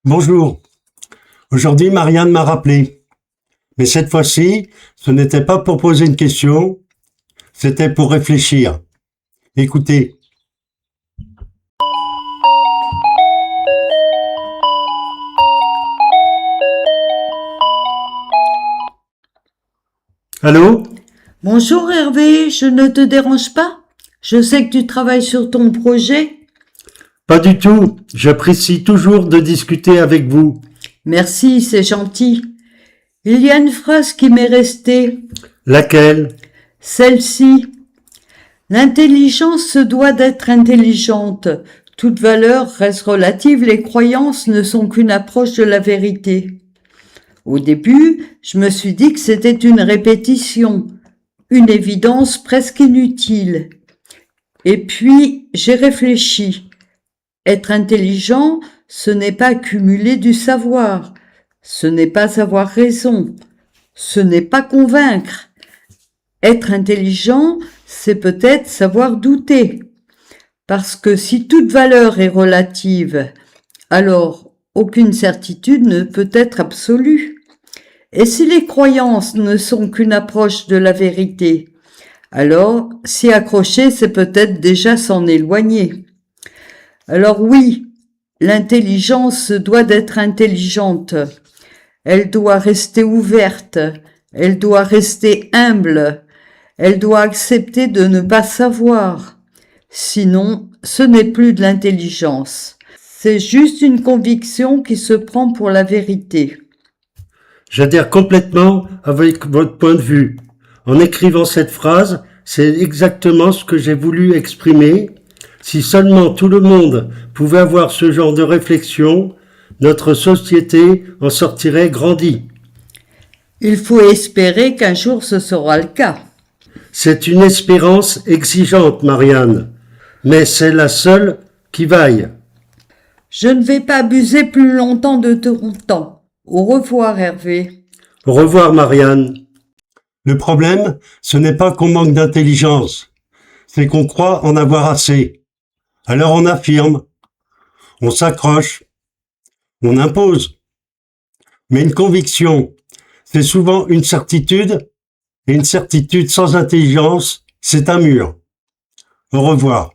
Bonjour. Aujourd'hui, Marianne m'a rappelé. Mais cette fois-ci, ce n'était pas pour poser une question, c'était pour réfléchir. Écoutez. Allô? Bonjour Hervé, je ne te dérange pas? Je sais que tu travailles sur ton projet. Pas du tout. J'apprécie toujours de discuter avec vous. Merci, c'est gentil. Il y a une phrase qui m'est restée. Laquelle? Celle-ci. L'intelligence se doit d'être intelligente. Toute valeur reste relative, les croyances ne sont qu'une approche de la vérité. Au début, je me suis dit que c'était une répétition, une évidence presque inutile. Et puis, j'ai réfléchi. Être intelligent, ce n'est pas accumuler du savoir, ce n'est pas avoir raison, ce n'est pas convaincre. Être intelligent, c'est peut-être savoir douter. Parce que si toute valeur est relative, alors aucune certitude ne peut être absolue. Et si les croyances ne sont qu'une approche de la vérité, alors s'y accrocher, c'est peut-être déjà s'en éloigner. Alors oui, l'intelligence doit d'être intelligente. Elle doit rester ouverte. Elle doit rester humble. Elle doit accepter de ne pas savoir. Sinon, ce n'est plus de l'intelligence. C'est juste une conviction qui se prend pour la vérité. J'adhère complètement avec votre point de vue. En écrivant cette phrase, c'est exactement ce que j'ai voulu exprimer. Si seulement tout le monde pouvait avoir ce genre de réflexion, notre société en sortirait grandie. Il faut espérer qu'un jour ce sera le cas. C'est une espérance exigeante, Marianne, mais c'est la seule qui vaille. Je ne vais pas abuser plus longtemps de ton temps. Au revoir, Hervé. Au revoir, Marianne. Le problème, ce n'est pas qu'on manque d'intelligence, c'est qu'on croit en avoir assez. Alors on affirme, on s'accroche, on impose. Mais une conviction, c'est souvent une certitude, et une certitude sans intelligence, c'est un mur. Au revoir.